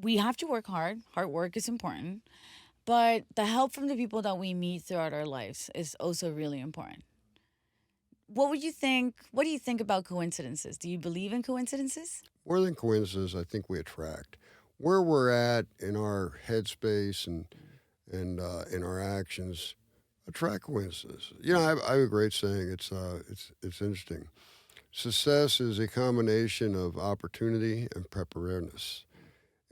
we have to work hard. Hard work is important, but the help from the people that we meet throughout our lives is also really important. What would you think? What do you think about coincidences? Do you believe in coincidences? More than coincidences, I think we attract. Where we're at in our headspace and in our actions attract coincidences. You know, I have a great saying. It's interesting. Success is a combination of opportunity and preparedness.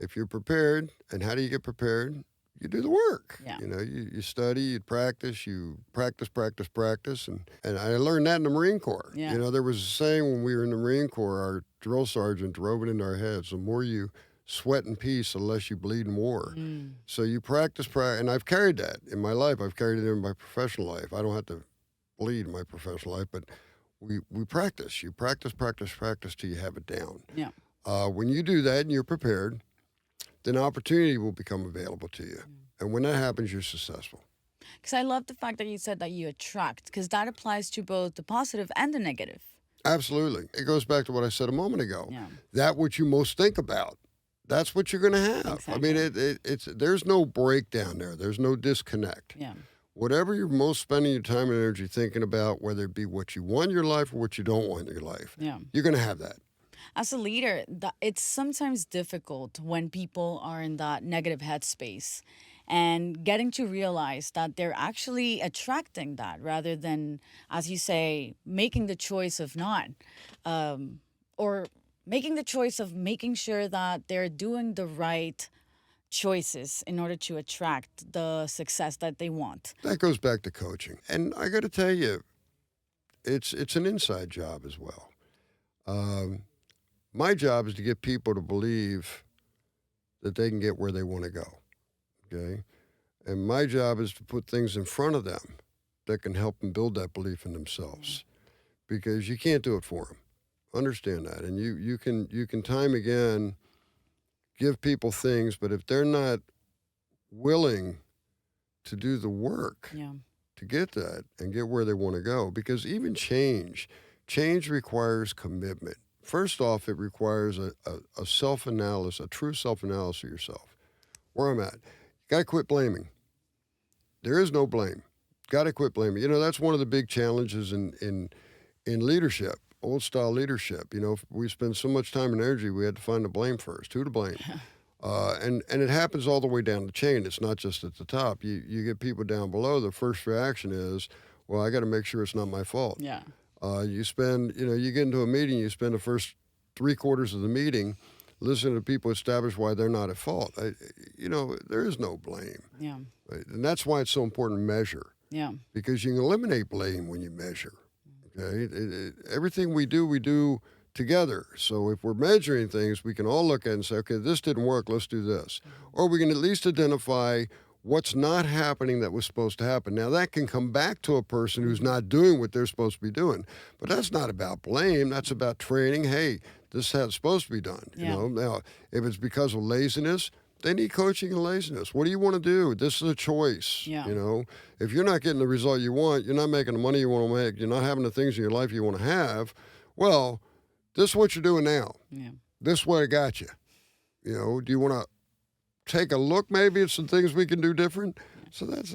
If you're prepared, and how do you get prepared? You do the work. Yeah. You know, you study, you practice. And I learned that in the Marine Corps. Yeah. You know, there was a saying when we were in the Marine Corps, our drill sergeant drove it into our heads. The more you sweat in peace, the less you bleed in war. So you practice, and I've carried that in my life. I've carried it in my professional life. I don't have to bleed in my professional life, but we practice. You practice till you have it down. Yeah. When you do that and you're prepared, then opportunity will become available to you. And when that happens, you're successful. Because I love the fact that you said that you attract, because that applies to both the positive and the negative. Absolutely. It goes back to what I said a moment ago. Yeah. That what you most think about, that's what you're going to have. Exactly. I mean, it's there's no breakdown there. There's no disconnect. Yeah. Whatever you're most spending your time and energy thinking about, whether it be what you want in your life or what you don't want in your life, Yeah. you're going to have that. As a leader, it's sometimes difficult when people are in that negative headspace and getting to realize that they're actually attracting that rather than, as you say, making the choice of not, or making the choice of making sure that they're doing the right choices in order to attract the success that they want. That goes back to coaching. And I got to tell you, it's an inside job as well. My job is to get people to believe that they can get where they want to go. Okay? And my job is to put things in front of them that can help them build that belief in themselves. Because you can't do it for them. Understand that. And you can time again give people things, but if they're not willing to do the work Yeah. to get that and get where they want to go, because even change requires commitment. First off, it requires a self-analysis, a true self-analysis of yourself. Where I'm at. You got to quit blaming. There is no blame. Got to quit blaming. You know, that's one of the big challenges in leadership, old-style leadership. You know, we spend so much time and energy, we had to find the blame first. Who to blame? And it happens all the way down the chain. It's not just at the top. You get people down below, the first reaction is, well, I got to make sure it's not my fault. Yeah. You get into a meeting, you spend the first 3/4 of the meeting listening to people establish why they're not at fault. There is no blame. Yeah. Right? And that's why it's so important to measure, Yeah. because you can eliminate blame when you measure. Okay, everything we do together. So if we're measuring things, we can all look at it and say, okay, this didn't work, let's do this. Or we can at least identify what's not happening that was supposed to happen. Now, that can come back to a person who's not doing what they're supposed to be doing. But that's not about blame. That's about training. Hey, this is how it's supposed to be done. Yeah. Now, if it's because of laziness, they need coaching and laziness. What do you want to do? This is a choice. Yeah. If you're not getting the result you want, you're not making the money you want to make, you're not having the things in your life you want to have, well, this is what you're doing now. Yeah. This is what it got you. Do you want to take a look maybe at some things we can do different? So that's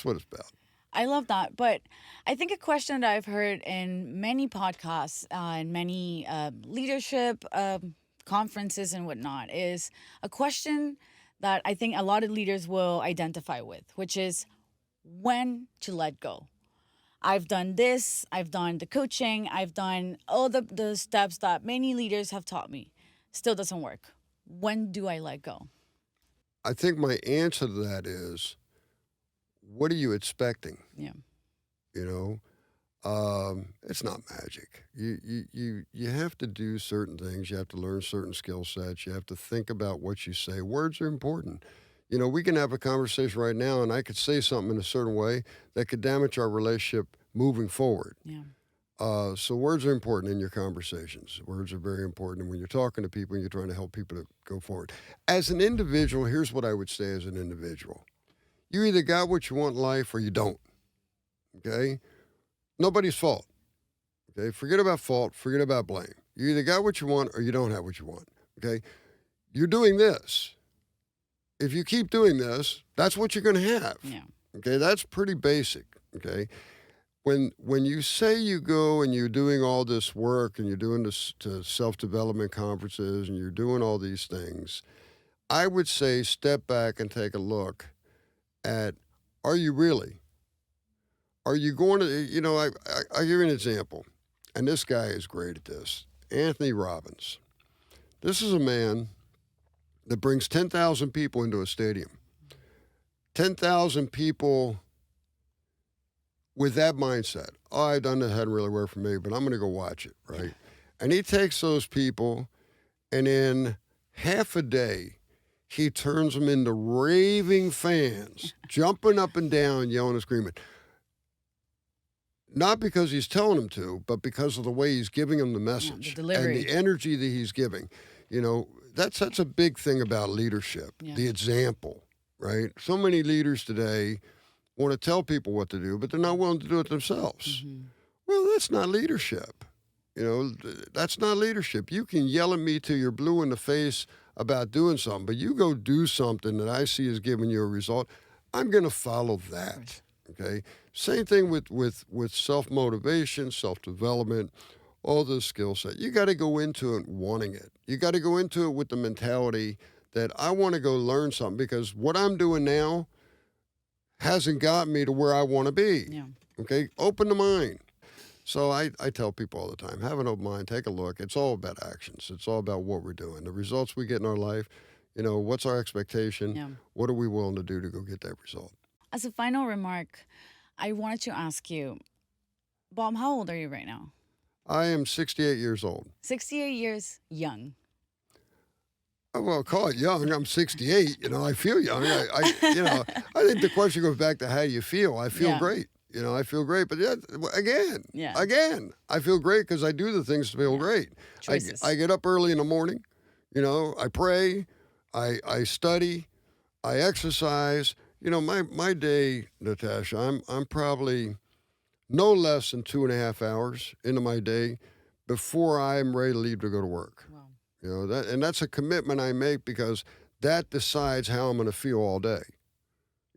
what it's about. I love that. But I think a question that I've heard in many podcasts and many leadership conferences and whatnot is a question that I think a lot of leaders will identify with, which is when to let go. I've done this, I've done the coaching, I've done all the steps that many leaders have taught me. Still doesn't work. When do I let go? I think my answer to that is, what are you expecting? Yeah. It's not magic. You have to do certain things. You have to learn certain skill sets. You have to think about what you say. Words are important. We can have a conversation right now, and I could say something in a certain way that could damage our relationship moving forward. Yeah. So words are important in your conversations. Words are very important. And when you're talking to people and you're trying to help people to go forward. As an individual, here's what I would say as an individual. You either got what you want in life or you don't. Okay? Nobody's fault. Okay? Forget about fault. Forget about blame. You either got what you want or you don't have what you want. Okay? You're doing this. if you keep doing this, that's what you're going to have. Yeah. Okay, that's pretty basic. Okay, when you say you go and you're doing all this work and you're doing this to self-development conferences and you're doing all these things, I would say step back and take a look at, are you really? Are you going to, I give you an example, and this guy is great at this. Anthony Robbins. This is a man that brings 10,000 people into a stadium. 10,000 people with that mindset. Oh, I've done that, hadn't really worked for me, but I'm going to go watch it, right? And he takes those people, and in half a day, he turns them into raving fans, jumping up and down, yelling and screaming. Not because he's telling them to, but because of the way he's giving them the message the delivery. and the energy that he's giving. That's a big thing about leadership, the example, right? So many leaders today want to tell people what to do, but they're not willing to do it themselves. Mm-hmm. Well, that's not leadership. That's not leadership. You can yell at me till you're blue in the face about doing something, but you go do something that I see as giving you a result, I'm going to follow that, okay? Same thing with self-motivation, self-development, all the skill set. You got to go into it wanting it. You got to go into it with the mentality that I want to go learn something because what I'm doing now hasn't got me to where I want to be. Yeah. Okay? Open the mind. So I tell people all the time, have an open mind, take a look. It's all about actions. It's all about what we're doing. The results we get in our life, what's our expectation? Yeah. What are we willing to do to go get that result? As a final remark, I wanted to ask you, Bob, how old are you right now? I am 68 years old. 68 years young. Oh, well, call it young. I'm 68. I feel young. I think the question goes back to how you feel. I feel great. I feel great. But again, I feel great because I do the things to feel great. I get up early in the morning. I pray. I study. I exercise. My day, Natasha, I'm probably no less than 2.5 hours into my day before I'm ready to leave to go to work. Wow. That's a commitment I make because that decides how I'm going to feel all day.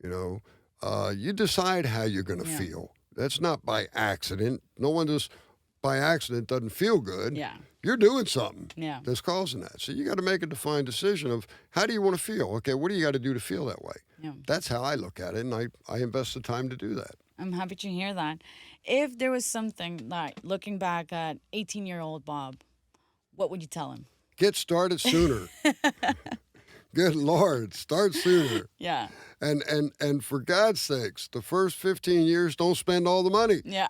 You decide how you're going to feel. That's not by accident. No one just by accident doesn't feel good. Yeah. You're doing something that's causing that. So you got to make a defined decision of how do you want to feel? Okay, what do you got to do to feel that way? Yeah. That's how I look at it, and I invest the time to do that. I'm happy to hear that. If there was something that, looking back at 18-year-old Bob, what would you tell him? Get started sooner. Good Lord, start sooner. Yeah. And for God's sakes, the first 15 years, don't spend all the money. Yeah.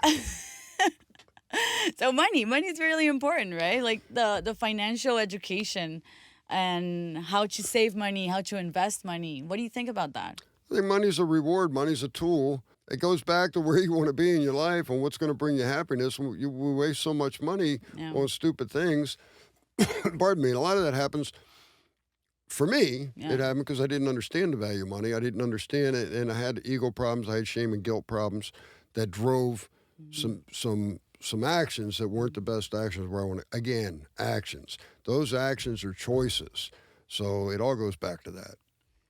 So money is really important, right? Like the financial education and how to save money, how to invest money. What do you think about that? I think money's a reward. Money's a tool. It goes back to where you want to be in your life and what's going to bring you happiness. We waste so much money on stupid things. Pardon me. And a lot of that happens, for me, it happened because I didn't understand the value of money. I didn't understand it, and I had ego problems. I had shame and guilt problems that drove some actions that weren't the best actions where I want to, again, actions. Those actions are choices. So it all goes back to that.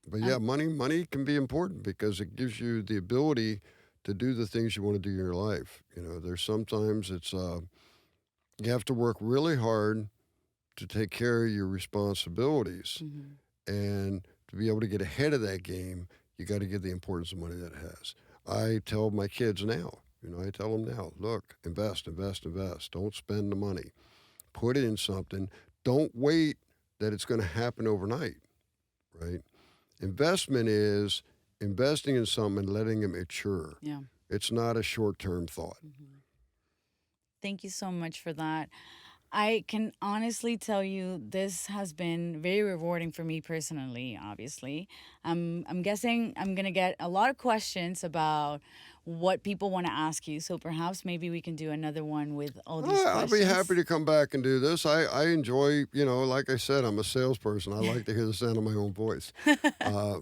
But yeah, money can be important because it gives you the ability to do the things you want to do in your life. There's sometimes it's, you have to work really hard to take care of your responsibilities. Mm-hmm. And to be able to get ahead of that game, you got to give the importance of money that it has. I tell my kids now, I tell them now, look, invest. Don't spend the money. Put it in something. Don't wait that it's going to happen overnight, right? Investment is investing in something and letting it mature. Yeah. It's not a short-term thought. Mm-hmm. Thank you so much for that. I can honestly tell you this has been very rewarding for me personally, obviously. I'm guessing I'm going to get a lot of questions about what people want to ask you. So perhaps maybe we can do another one with all these questions. I'll be happy to come back and do this. I enjoy, like I said, I'm a salesperson. I like to hear the sound of my own voice.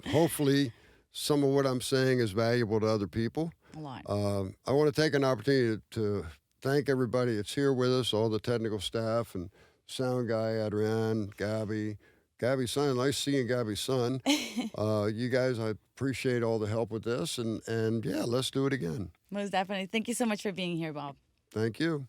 Hopefully, some of what I'm saying is valuable to other people. A lot. I want to take an opportunity to thank everybody that's here with us, all the technical staff and sound guy, Adrian, Gabby, Gabby's son, nice seeing Gabby's son. You guys, I appreciate all the help with this, and yeah, let's do it again. Most definitely. Thank you so much for being here, Bob. Thank you.